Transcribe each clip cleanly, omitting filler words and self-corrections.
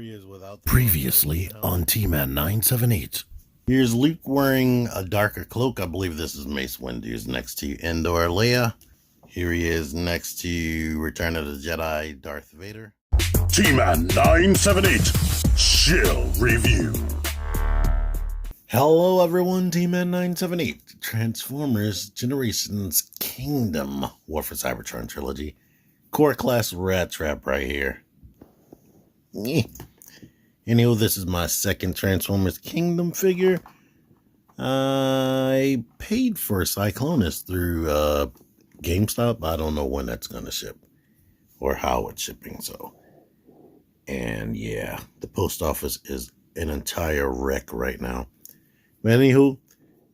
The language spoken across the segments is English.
he is without the Previously on T-Man 978. Here's Luke wearing a darker cloak. I believe this is Mace Windu's next to Endor Leia. Here he is next to Return of the Jedi Darth Vader. T-Man 978 Chill Review. Hello everyone, T-Man 978. Transformers Generations Kingdom War for Cybertron Trilogy. Core Class Rattrap right here. Anyway, this is my second Transformers Kingdom figure. I paid for Cyclonus through GameStop. I don't know when that's going to ship or how it's shipping. And yeah, the post office is an entire wreck right now. But anywho,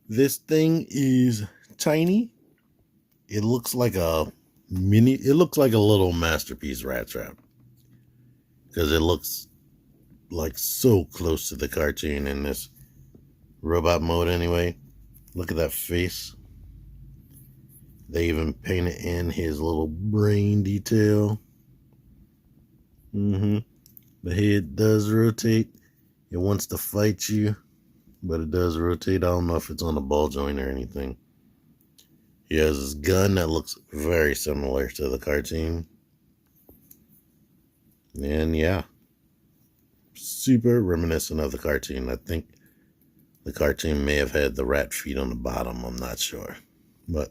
this thing is tiny. It looks like a little Masterpiece Rattrap. Because it looks like so close to the cartoon in this robot mode anyway. Look at that face. They even painted in his little brain detail. The head does rotate. It wants to fight you, but it does rotate. I don't know if it's on a ball joint or anything. He has his gun that looks very similar to the cartoon. And yeah, super reminiscent of the cartoon. I think the cartoon may have had the rat feet on the bottom. I'm not sure. But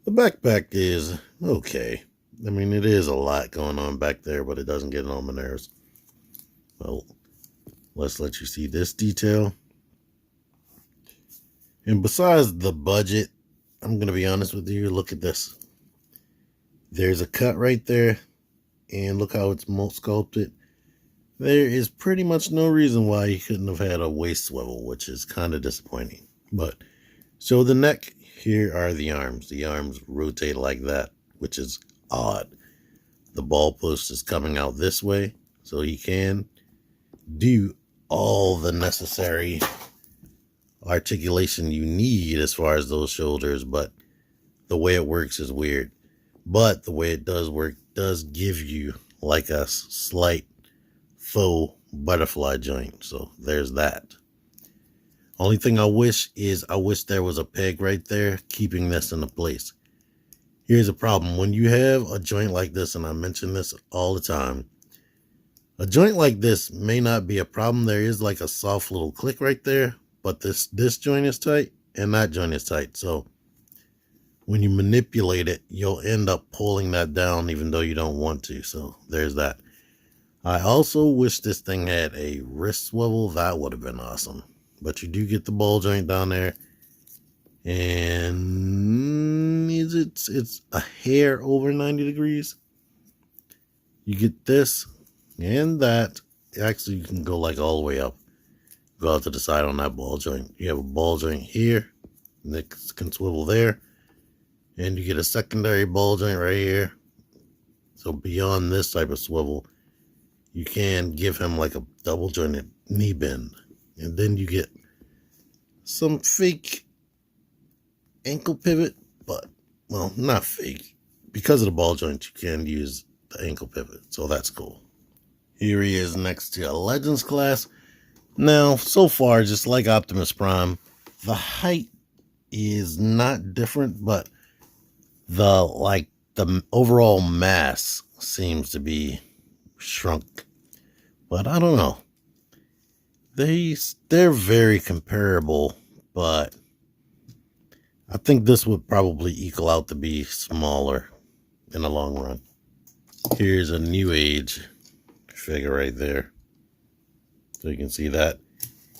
the backpack is okay. I mean, it is a lot going on back there, but it doesn't get on my nerves. Well, let's let you see this detail. And besides the budget, I'm going to be honest with you. Look at this. There's a cut right there. And look how it's sculpted. There is pretty much no reason why you couldn't have had a waist swivel, which is kind of disappointing. But, so the neck, here are the arms. The arms rotate like that, which is odd. The ball post is coming out this way, so he can do all the necessary articulation you need as far as those shoulders, but the way it works is weird. But the way it does work does give you like a slight faux butterfly joint. So there's that. Only thing I wish there was a peg right there keeping this into place. Here's a problem. When you have a joint like this, and I mention this all the time, a joint like this may not be a problem. There is like a soft little click right there, but this joint is tight and that joint is tight. So when you manipulate it, you'll end up pulling that down even though you don't want to. So there's that. I also wish this thing had a wrist swivel. That would have been awesome. But you do get the ball joint down there. And it's a hair over 90 degrees. You get this and that. Actually, you can go like all the way up. Go out to the side on that ball joint. You have a ball joint here. And it can swivel there. And you get a secondary ball joint right here. So beyond this type of swivel, you can give him like a double jointed knee bend. And then you get some fake ankle pivot, but, well, not fake. Because of the ball joint, you can use the ankle pivot. So that's cool. Here he is next to a Legends class. Now, so far, just like Optimus Prime, the height is not different, but the overall mass seems to be shrunk. But I don't know. They're very comparable, but I think this would probably equal out to be smaller in the long run. Here's a New Age figure right there. So you can see that.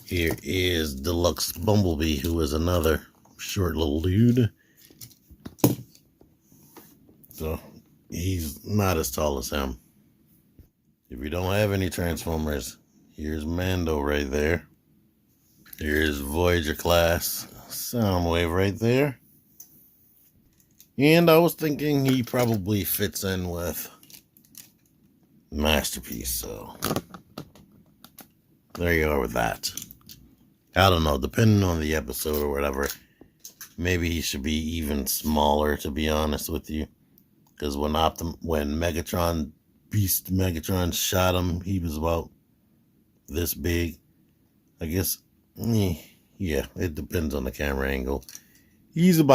Here is Deluxe Bumblebee, who is another short little dude. So he's not as tall as him. If you don't have any Transformers, here's Mando right there. Here's Voyager class Soundwave right there. And I was thinking he probably fits in with Masterpiece, so there you are with that. I don't know, depending on the episode or whatever, maybe he should be even smaller, to be honest with you. Because when Megatron shot him, he was about this big. I guess, yeah, it depends on the camera angle. He should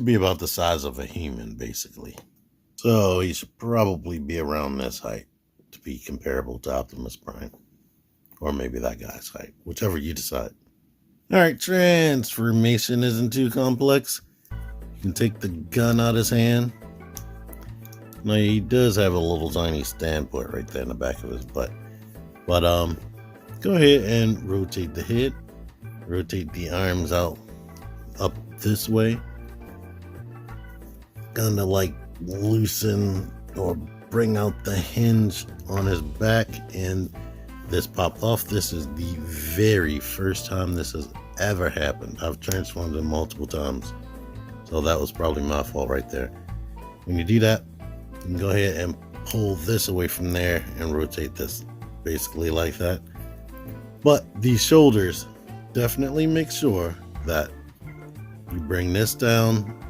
be about the size of a human, basically. So he should probably be around this height to be comparable to Optimus Prime. Or maybe that guy's height, whichever you decide. Alright, transformation isn't too complex. You can take the gun out of his hand. Now he does have a little tiny standpoint right there in the back of his butt. But go ahead and rotate the head. Rotate the arms out up this way. Kinda like loosen or bring out the hinge on his back, and this popped off. This is the very first time this has ever happened. I've transformed him multiple times, so that was probably my fault right there. When you do that, you can go ahead and pull this away from there and rotate this basically like that. But these shoulders, definitely make sure that you bring this down,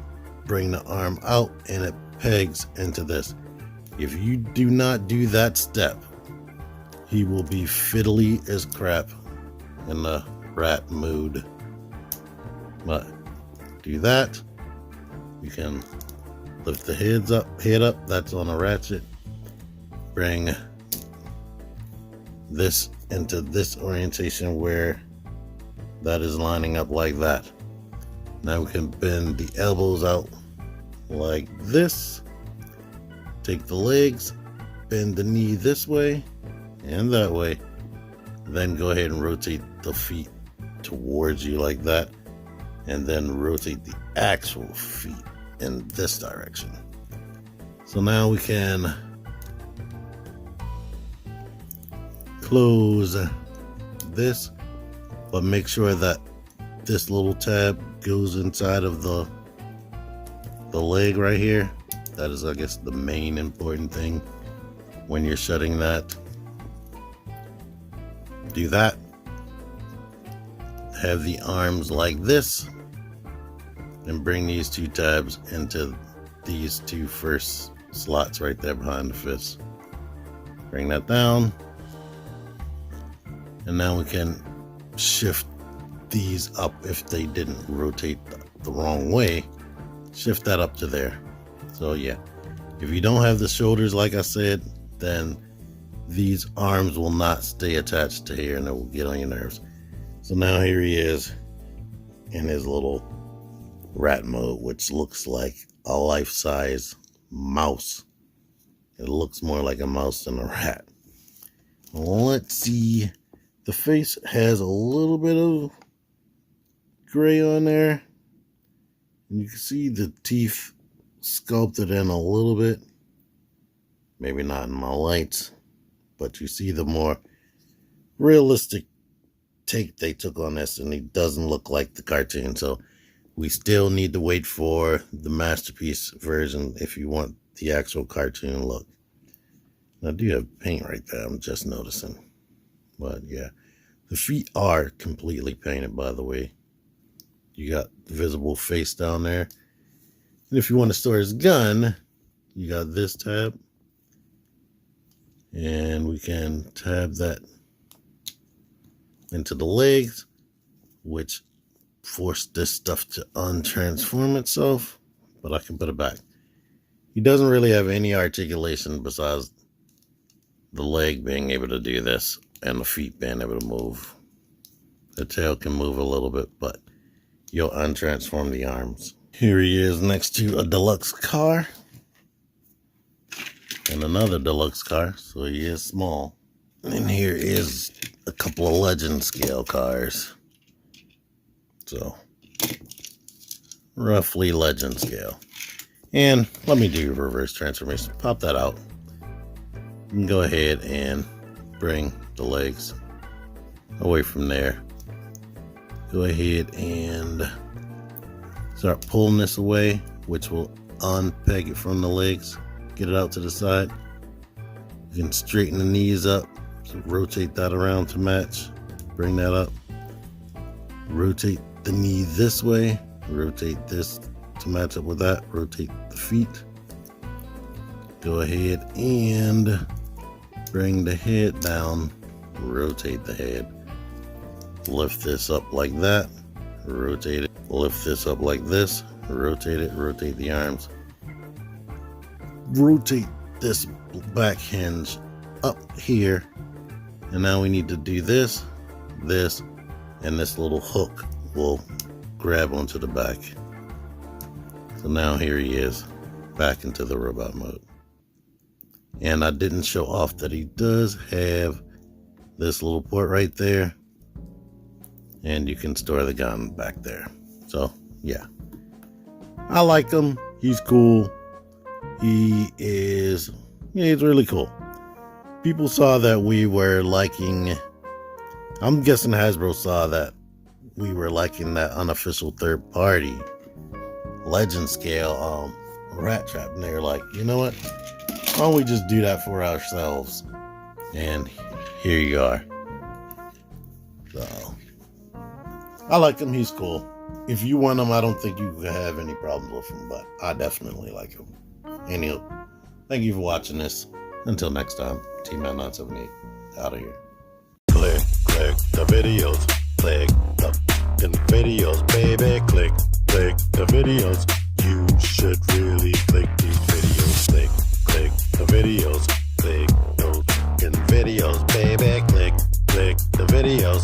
bring the arm out, and it pegs into this. If you do not do that step, he will be fiddly as crap in the rat mood. But do that. You can lift the head up, that's on a ratchet. Bring this into this orientation where that is lining up like that. Now we can bend the elbows out like this. Take the legs, bend the knee this way and that way. Then go ahead and rotate the feet towards you like that. And then rotate the actual feet in this direction. So now we can close this, but make sure that this little tab goes inside of the leg right here. That is, I guess, the main important thing when you're shutting that. Do that. Have the arms like this, and bring these two tabs into these two first slots right there behind the fist. Bring that down, and now we can shift these up if they didn't rotate the wrong way. Shift that up to there. So yeah, if you don't have the shoulders, like I said, then these arms will not stay attached to here and it will get on your nerves. So now here he is in his little rat mode, which looks like a life-size mouse. It looks more like a mouse than a rat. Let's see. The face has a little bit of gray on there. And you can see the teeth sculpted in a little bit. Maybe not in my lights, but you see the more realistic take they took on this, and he doesn't look like the cartoon. So we still need to wait for the masterpiece version if you want the actual cartoon look. I do have paint right there, I'm just noticing. But yeah, the feet are completely painted, by the way. You got the visible face down there. And if you want to store his gun, you got this tab. And we can tab that into the legs, which forced this stuff to untransform itself, but I can put it back. He doesn't really have any articulation besides the leg being able to do this and the feet being able to move. The tail can move a little bit, but you'll untransform the arms. Here he is next to a deluxe car and another deluxe car, so he is small. And here is a couple of legend scale cars. So, roughly legend scale. And let me do reverse transformation. Pop that out. You can go ahead and bring the legs away from there. Go ahead and start pulling this away, which will unpeg it from the legs. Get it out to the side. You can straighten the knees up. So rotate that around to match. Bring that up. Rotate the knee this way. Rotate this to match up with that. Rotate the feet. Go ahead and bring the head down rotate the head. Lift this up like that, rotate it. Lift this up like this, rotate it, rotate the arms. Rotate this back hinge up here. And now we need to do this, and this little hook will grab onto the back. So now here he is, back into the robot mode. And I didn't show off that he does have this little port right there, and you can store the gun back there. So yeah, I like him. He's cool. He's really cool. People saw that we were liking, I'm guessing Hasbro saw that we were liking that unofficial third party legend scale Rattrap, and they were like, you know what, why don't we just do that for ourselves? And here you are. So I like him. He's cool. If you want him, I don't think you have any problems with him, but I definitely like him. Anyway, thank you for watching this. Until next time, T-Man 978 out of here. Click the videos. Click the videos, baby. Click the videos. You should really click these videos. Click the videos. Click those videos, baby. Click the videos.